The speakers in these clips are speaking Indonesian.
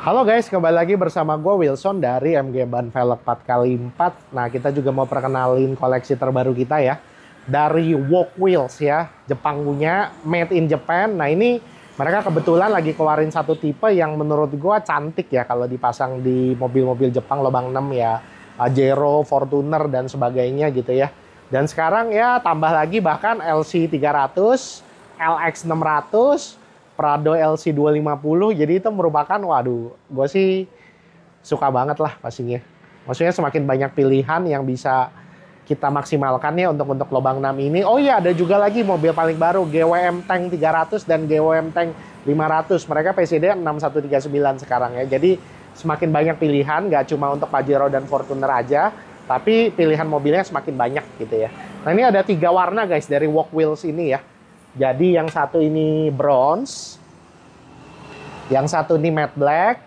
Halo guys, kembali lagi bersama gue Wilson dari MG Ban Velg 4x4. Nah, kita juga mau perkenalin koleksi terbaru kita ya. Dari Walk Wheels ya, Jepang punya, made in Japan. Nah, ini mereka kebetulan lagi keluarin satu tipe yang menurut gue cantik ya kalau dipasang di mobil-mobil Jepang lubang 6 ya. Pajero, Fortuner, dan sebagainya gitu ya. Dan sekarang ya tambah lagi bahkan LC 300, LX 600, Prado LC 250, jadi itu merupakan, waduh, gue sih suka banget lah pastinya. Maksudnya semakin banyak pilihan yang bisa kita maksimalkan ya untuk lubang 6 ini. Oh iya, ada juga lagi mobil paling baru, GWM Tank 300 dan GWM Tank 500. Mereka PCD 6139 sekarang ya. Jadi semakin banyak pilihan, nggak cuma untuk Pajero dan Fortuner aja, tapi pilihan mobilnya semakin banyak gitu ya. Nah, ini ada 3 warna guys dari Walk Wheels ini ya. Jadi yang satu ini bronze, yang satu ini matte black,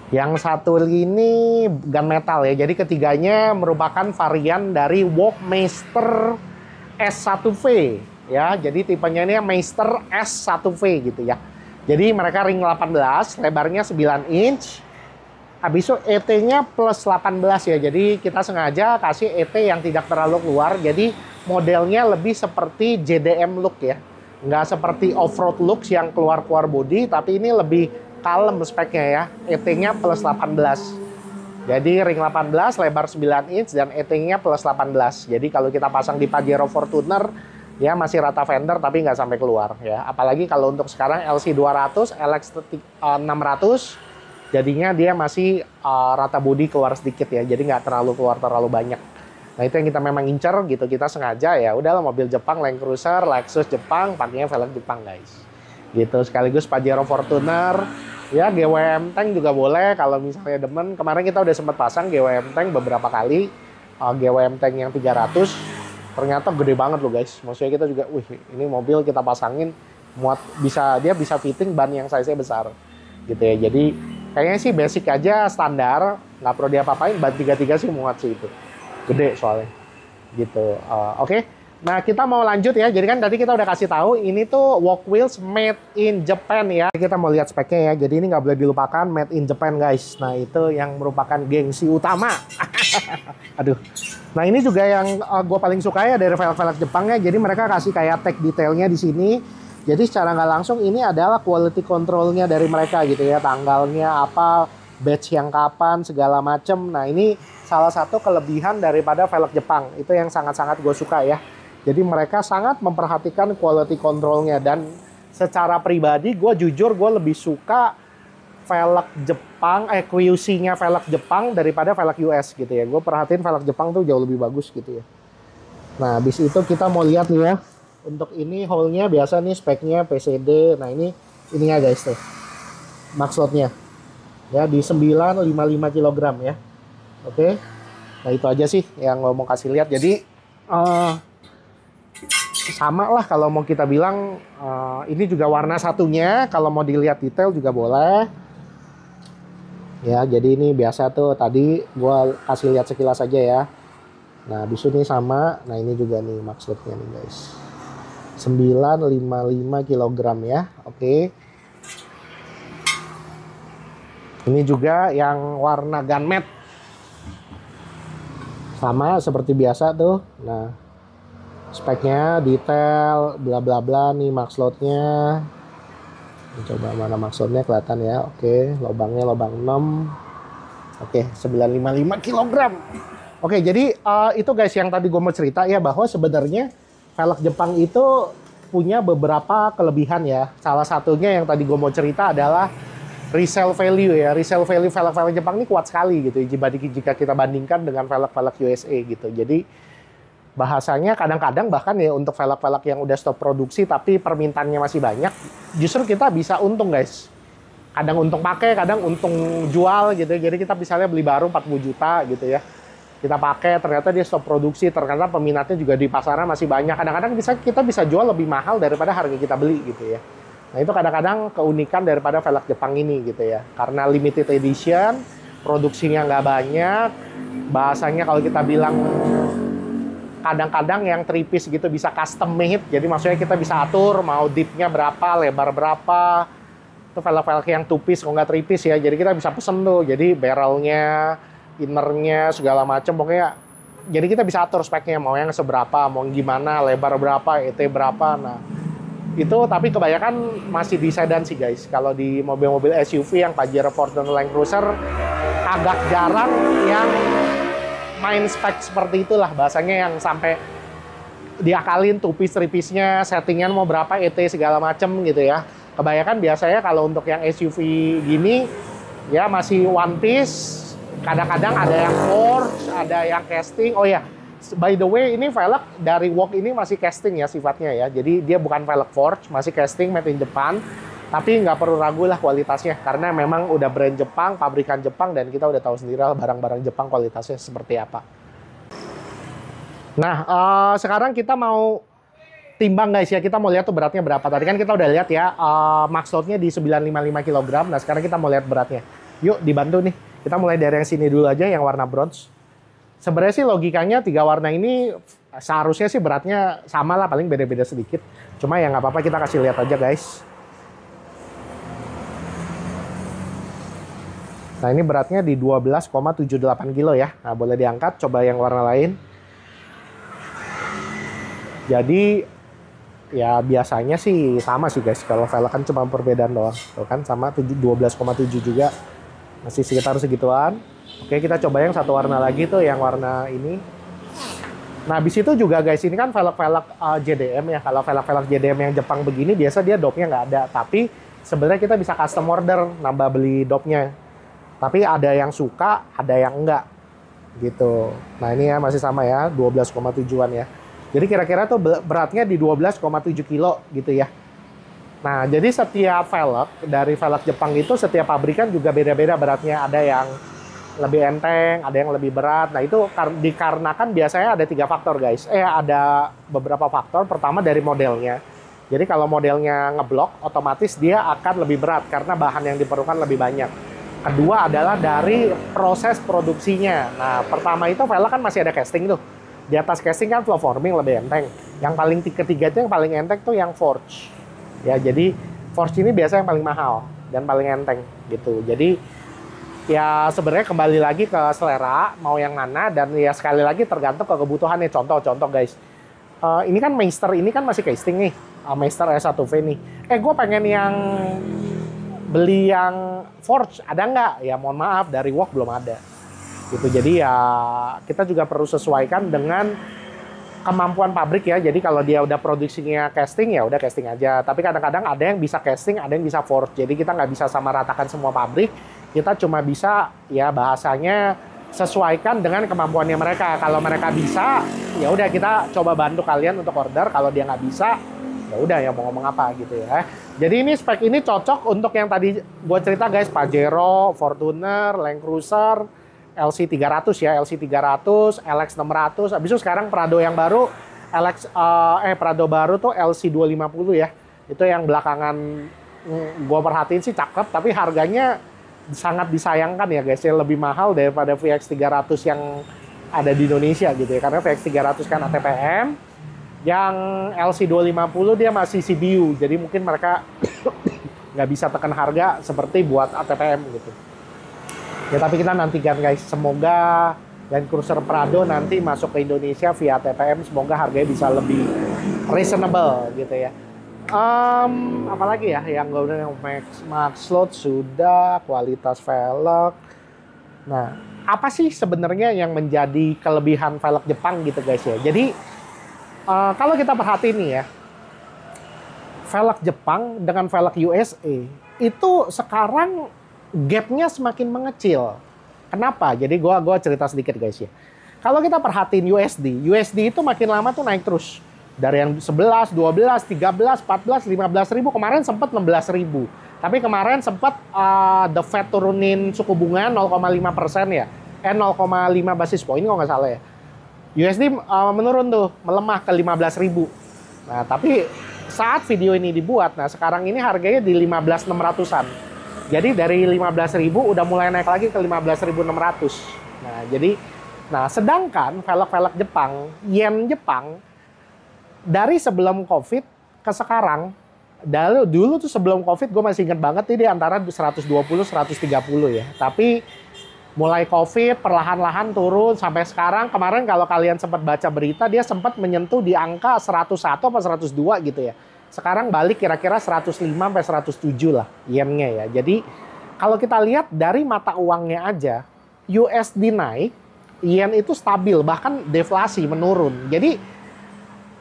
yang satu ini gunmetal ya. Jadi ketiganya merupakan varian dari Walkmaster S1V ya. Jadi tipenya ini Master S1V gitu ya. Jadi mereka ring 18, lebarnya 9 inch. Habis itu ET-nya plus 18 ya. Jadi kita sengaja kasih ET yang tidak terlalu keluar. Jadi modelnya lebih seperti JDM look ya. Nggak seperti off-road looks yang keluar-keluar body, tapi ini lebih kalem speknya ya. ET-nya plus 18. Jadi ring 18, lebar 9 inch, dan ET-nya plus 18. Jadi kalau kita pasang di Pajero Fortuner, ya masih rata fender tapi nggak sampai keluar ya. Apalagi kalau untuk sekarang LC 200, LX 600, jadinya dia masih rata body keluar sedikit ya. Jadi nggak terlalu keluar terlalu banyak. Nah, itu yang kita memang incer gitu, kita sengaja ya udahlah mobil Jepang, Land Cruiser, Lexus Jepang, pakainya velg Jepang guys. Gitu, sekaligus Pajero Fortuner, ya GWM Tank juga boleh kalau misalnya demen. Kemarin kita udah sempat pasang GWM Tank beberapa kali, GWM Tank yang 300, ternyata gede banget loh guys. Maksudnya kita juga, wih ini mobil kita pasangin, muat dia bisa fitting ban yang size-nya besar. Gitu ya, jadi kayaknya sih basic aja, standar, nggak perlu diapa-apain, ban 33 sih muat sih itu. Gede soalnya gitu. Oke. Nah, kita mau lanjut ya. Jadi kan tadi kita udah kasih tahu ini tuh Walk Wheels made in Japan ya. Kita mau lihat speknya ya. Jadi ini nggak boleh dilupakan, made in Japan guys. Nah, itu yang merupakan gengsi utama. Aduh. Nah, ini juga yang gue paling suka ya dari velg-velg Jepang ya. Jadi mereka kasih kayak tag detailnya di sini. Jadi secara nggak langsung ini adalah quality controlnya dari mereka gitu ya. Tanggalnya apa, batch yang kapan, segala macem. Nah, ini salah satu kelebihan daripada velg Jepang. Itu yang sangat-sangat gue suka ya. Jadi mereka sangat memperhatikan quality controlnya. Dan secara pribadi gue jujur gue lebih suka velg Jepang, QC-nya velg Jepang daripada velg US gitu ya. Gue perhatiin velg Jepang tuh jauh lebih bagus gitu ya. Nah, habis itu kita mau lihat nih ya. Untuk ini hole-nya biasa nih speknya PCD. Nah, ininya guys tuh. Maksudnya ya di 955 kg ya. Oke. Nah, itu aja sih yang mau kasih lihat. Jadi sama lah kalau mau kita bilang, ini juga warna satunya. Kalau mau dilihat detail juga boleh. Ya, jadi ini biasa tuh tadi gua kasih lihat sekilas aja ya. Nah, habis ini sama. Nah, ini juga nih maksudnya nih guys. 955 kg ya. Oke. Ini juga yang warna gunmetal. Sama seperti biasa tuh. Nah, speknya, detail, bla bla bla nih maksudnya. Coba mana maksudnya kelihatan ya. Oke, lubangnya lubang 6. Oke, 955 kg. Oke, jadi itu guys yang tadi gue mau cerita ya, bahwa sebenarnya velg Jepang itu punya beberapa kelebihan ya. Salah satunya yang tadi gue mau cerita adalah resale value ya. Resale value velg-velg Jepang ini kuat sekali gitu jika kita bandingkan dengan velg-velg USA gitu. Jadi bahasanya kadang-kadang bahkan ya untuk velg-velg yang udah stop produksi tapi permintaannya masih banyak, justru kita bisa untung guys. Kadang untung pakai, kadang untung jual gitu. Jadi kita misalnya beli baru 40 juta gitu ya. Kita pakai, ternyata dia stop produksi, ternyata peminatnya juga di pasaran masih banyak. Kadang-kadang kita bisa jual lebih mahal daripada harga kita beli gitu ya. Nah, itu kadang-kadang keunikan daripada velg Jepang ini gitu ya. Karena limited edition, produksinya nggak banyak, bahasanya kalau kita bilang kadang-kadang yang 3 piece gitu bisa custom made. Jadi maksudnya kita bisa atur mau dipnya berapa, lebar berapa, Itu velg-velg yang two piece, kalau nggak three piece ya. Jadi kita bisa pesen tuh. Jadi barrelnya, innernya, segala macam. Pokoknya, jadi kita bisa atur speknya. Mau yang seberapa, mau gimana, lebar berapa, ET berapa. Nah, itu tapi kebanyakan masih di sedan sih guys. Kalau di mobil-mobil SUV yang Pajero, Fortuner, Land Cruiser, agak jarang yang main spek seperti itulah. Bahasanya yang sampai diakalin two piece, three piece-nya, settingan mau berapa, ET segala macem gitu ya. Kebanyakan biasanya kalau untuk yang SUV gini, ya masih one piece, kadang-kadang ada yang forged, ada yang casting. Oh ya, by the way, ini velg dari Walk ini masih casting ya sifatnya ya. Jadi dia bukan velg forged, masih casting made in Japan. Tapi nggak perlu ragu lah kualitasnya, karena memang udah brand Jepang, pabrikan Jepang, dan kita udah tahu sendiri lah barang-barang Jepang kualitasnya seperti apa. Nah, sekarang kita mau timbang guys ya, kita mau lihat tuh beratnya berapa. Tadi kan kita udah lihat ya, max load-nya di 955 kg. Nah, sekarang kita mau lihat beratnya. Yuk, dibantu nih. Kita mulai dari yang sini dulu aja, yang warna bronze. Sebenarnya sih logikanya 3 warna ini seharusnya sih beratnya sama lah, paling beda-beda sedikit. Cuma ya nggak apa-apa, kita kasih lihat aja guys. Nah, ini beratnya di 12,78 kilo ya. Nah, boleh diangkat, coba yang warna lain. Jadi ya biasanya sih sama sih guys, kalau velg kan cuma perbedaan doang. Tuh kan sama 12,7 juga, masih sekitar segituan. Oke, kita coba yang satu warna lagi tuh, yang warna ini. Nah, habis itu juga guys, ini kan velg-velg JDM ya. Kalau velg-velg JDM yang Jepang begini biasa dia dopnya nggak ada, tapi sebenarnya kita bisa custom order, nambah beli dopnya. Tapi ada yang suka, ada yang enggak gitu. Nah, ini ya masih sama ya, 12,7-an ya. Jadi kira-kira tuh beratnya di 12,7 kilo gitu ya. Nah, jadi setiap velg dari velg Jepang itu setiap pabrikan juga beda-beda beratnya. Ada yang lebih enteng, ada yang lebih berat. Nah, itu dikarenakan biasanya ada 3 faktor guys. Ada beberapa faktor. Pertama dari modelnya. Jadi kalau modelnya ngeblok, otomatis dia akan lebih berat karena bahan yang diperlukan lebih banyak. Kedua adalah dari proses produksinya. Nah, pertama itu velg kan masih ada casting tuh. Di atas casting kan flow forming lebih enteng. Yang paling ketiga itu yang paling enteng tuh yang forge. Ya, jadi forge ini biasa yang paling mahal dan paling enteng gitu. Jadi ya sebenarnya kembali lagi ke selera mau yang mana, dan ya sekali lagi tergantung ke kebutuhannya. Contoh guys. Ini kan Meister, ini kan masih casting nih. Meister S1V nih. Gue pengen yang beli yang forge, ada nggak? Ya mohon maaf, dari Walk belum ada. Gitu. Jadi ya kita juga perlu sesuaikan dengan kemampuan pabrik ya. Jadi kalau dia udah produksinya casting, ya udah casting aja. Tapi kadang-kadang ada yang bisa casting, ada yang bisa forge. Jadi kita nggak bisa sama ratakan semua pabrik. Kita cuma bisa ya bahasanya sesuaikan dengan kemampuannya mereka. Kalau mereka bisa, ya udah kita coba bantu kalian untuk order. Kalau dia nggak bisa, ya udah ya mau ngomong apa gitu ya. Jadi ini spek ini cocok untuk yang tadi gue cerita guys, Pajero, Fortuner, Land Cruiser, LC300 ya, LC300, LX600. Habis itu sekarang Prado yang baru, Prado baru tuh LC250 ya. Itu yang belakangan gue perhatiin sih cakep, tapi harganya sangat disayangkan ya guys, ya lebih mahal daripada VX300 yang ada di Indonesia gitu ya. Karena VX300 kan ATPM, yang LC250 dia masih CBU, jadi mungkin mereka nggak bisa tekan harga seperti buat ATPM gitu. Ya tapi kita nantikan guys, semoga Land Cruiser Prado nanti masuk ke Indonesia via ATPM, semoga harganya bisa lebih reasonable gitu ya. Apalagi ya yang gue bilang, yang max load sudah, kualitas velg. Nah, apa sih sebenarnya yang menjadi kelebihan velg Jepang gitu guys ya? Jadi kalau kita perhatiin nih ya, velg Jepang dengan velg USA itu sekarang gapnya semakin mengecil. Kenapa? Jadi gua cerita sedikit guys ya. Kalau kita perhatiin USD itu makin lama tuh naik terus. Dari yang 11, 12, 13, 14, 15 ribu, kemarin sempat 16 ribu. Tapi kemarin sempat The Fed turunin suku bunga 0,5% ya. 0,5 basis point kalau nggak salah ya. USD menurun tuh, melemah ke 15 ribu. Nah, tapi saat video ini dibuat, nah sekarang ini harganya di 15.600-an. Jadi dari 15.000 udah mulai naik lagi ke 15.600. Nah, jadi sedangkan velg-velg Jepang, yen Jepang dari sebelum Covid ke sekarang Dulu tuh sebelum COVID gue masih ingat banget nih di antara 120-130 ya. Tapi mulai COVID perlahan-lahan turun sampai sekarang. Kemarin kalau kalian sempat baca berita dia sempat menyentuh di angka 101 atau 102 gitu ya. Sekarang balik kira-kira 105 sampai 107 lah yennya ya. Jadi kalau kita lihat dari mata uangnya aja, USD naik, yen itu stabil bahkan deflasi menurun. Jadi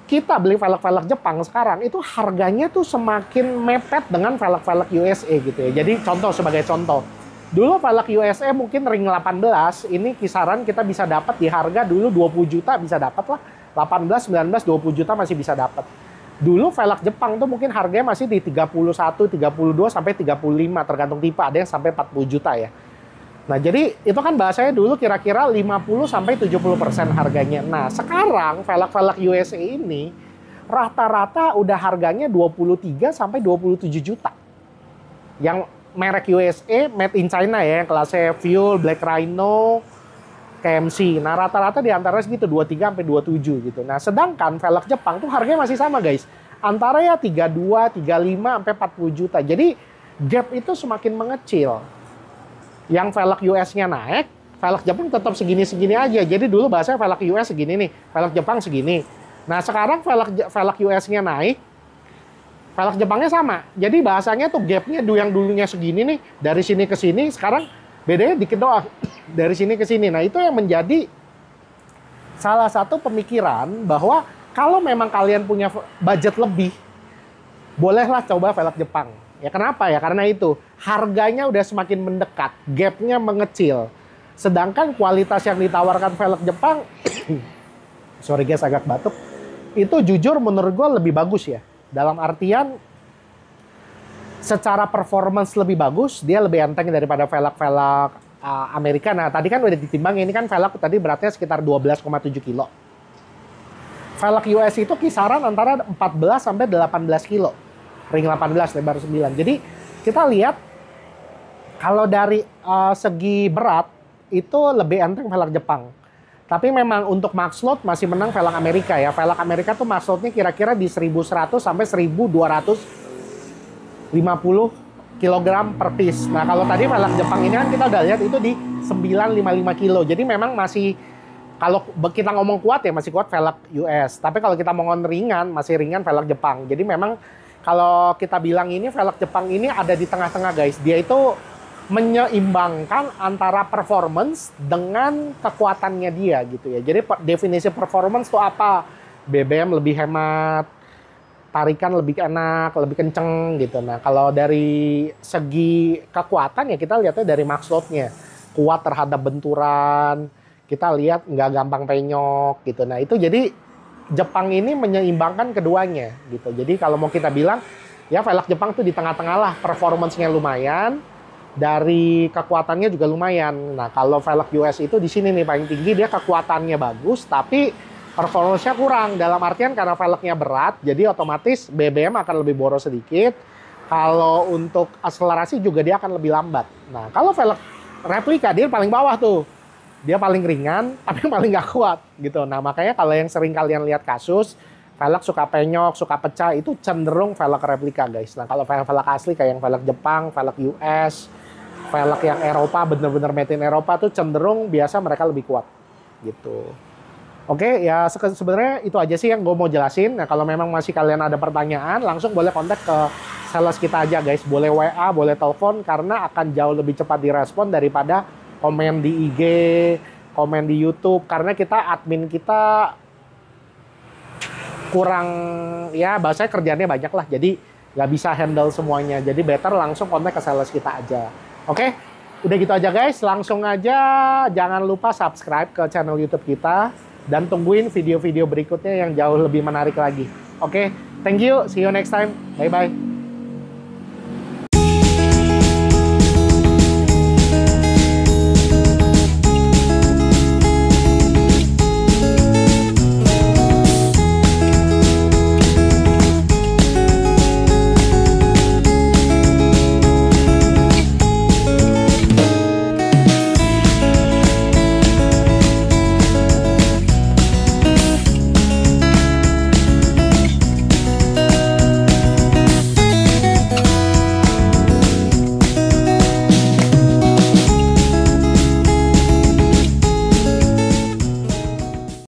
kita beli velg-velg Jepang sekarang itu harganya tuh semakin mepet dengan velg-velg USA gitu ya. Jadi sebagai contoh, dulu velg USA mungkin ring 18, ini kisaran kita bisa dapat di harga dulu 20 juta bisa dapat lah. 18, 19, 20 juta masih bisa dapat. Dulu velg Jepang tuh mungkin harganya masih di 31, 32 sampai 35 tergantung tipe, ada yang sampai 40 juta ya. Nah, jadi itu kan bahasanya dulu kira-kira 50 sampai 70% harganya. Nah, sekarang velg-velg USA ini rata-rata udah harganya 23 sampai 27 juta. Yang merek USA made in China ya, yang kelasnya Fuel, Black Rhino, KMC. Nah, rata-rata di antara segitu 23 sampai 27 gitu. Nah, sedangkan velg Jepang tuh harganya masih sama, guys. Antara ya 32, 35 sampai 40 juta. Jadi gap itu semakin mengecil. Yang velg US-nya naik, velg Jepang tetap segini-segini aja. Jadi dulu bahasanya velg US segini nih, velg Jepang segini. Nah, sekarang velg US-nya naik, velg Jepangnya sama. Jadi bahasanya tuh gapnya yang dulunya segini nih, dari sini ke sini, sekarang bedanya dikit doang. Dari sini ke sini. Nah, itu yang menjadi salah satu pemikiran bahwa kalau memang kalian punya budget lebih, bolehlah coba velg Jepang. Ya kenapa ya? Karena itu harganya udah semakin mendekat, gapnya mengecil. Sedangkan kualitas yang ditawarkan velg Jepang, sorry guys agak batuk, itu jujur menurut gue lebih bagus ya. Dalam artian secara performance lebih bagus, dia lebih enteng daripada velg-velg Amerika. Nah tadi kan udah ditimbang, ini kan velg tadi beratnya sekitar 12,7 kilo. Velg US itu kisaran antara 14 sampai 18 kilo. Ring 18, lebar 9. Jadi kita lihat kalau dari segi berat itu lebih enteng velg Jepang. Tapi memang untuk max load masih menang velg Amerika ya. Velg Amerika tuh max loadnya kira-kira di 1100 sampai 1250 kg per piece. Nah kalau tadi velg Jepang ini kan kita udah lihat itu di 955 kilo. Jadi memang masih, kalau kita ngomong kuat ya masih kuat velg US. Tapi kalau kita ngomong ringan, masih ringan velg Jepang. Jadi memang kalau kita bilang ini velg Jepang ini ada di tengah-tengah guys. Dia itu menyeimbangkan antara performance dengan kekuatannya dia gitu ya. Jadi definisi performance itu apa? BBM lebih hemat, tarikan lebih enak, lebih kenceng gitu. Nah kalau dari segi kekuatan ya kita lihatnya dari max load-nya. Kuat terhadap benturan, kita lihat nggak gampang penyok gitu. Nah itu jadi Jepang ini menyeimbangkan keduanya gitu. Jadi kalau mau kita bilang ya velg Jepang tuh di tengah-tengah lah, performance-nya lumayan, dari kekuatannya juga lumayan. Nah kalau velg US itu di sini nih paling tinggi, dia kekuatannya bagus tapi performance-nya kurang. Dalam artian karena velgnya berat, jadi otomatis BBM akan lebih boros sedikit. Kalau untuk akselerasi juga dia akan lebih lambat. Nah kalau velg replika dia paling bawah tuh. Dia paling ringan, tapi paling nggak kuat gitu. Nah makanya kalau yang sering kalian lihat kasus, velg suka penyok, suka pecah, itu cenderung velg replika guys. Nah kalau velg asli kayak yang velg Jepang, velg US, velg yang Eropa, bener-bener made in Eropa tuh cenderung biasa mereka lebih kuat gitu. Oke ya sebenarnya itu aja sih yang gue mau jelasin. Nah kalau memang masih kalian ada pertanyaan, langsung boleh kontak ke sales kita aja guys. Boleh WA, boleh telepon, karena akan jauh lebih cepat direspon daripada komen di IG, komen di YouTube, karena admin kita kurang, ya bahasanya kerjaannya banyak lah, jadi nggak bisa handle semuanya. Jadi better langsung kontak ke sales kita aja. Oke, udah gitu aja guys, langsung aja jangan lupa subscribe ke channel YouTube kita dan tungguin video-video berikutnya yang jauh lebih menarik lagi. Oke, thank you, see you next time, bye-bye.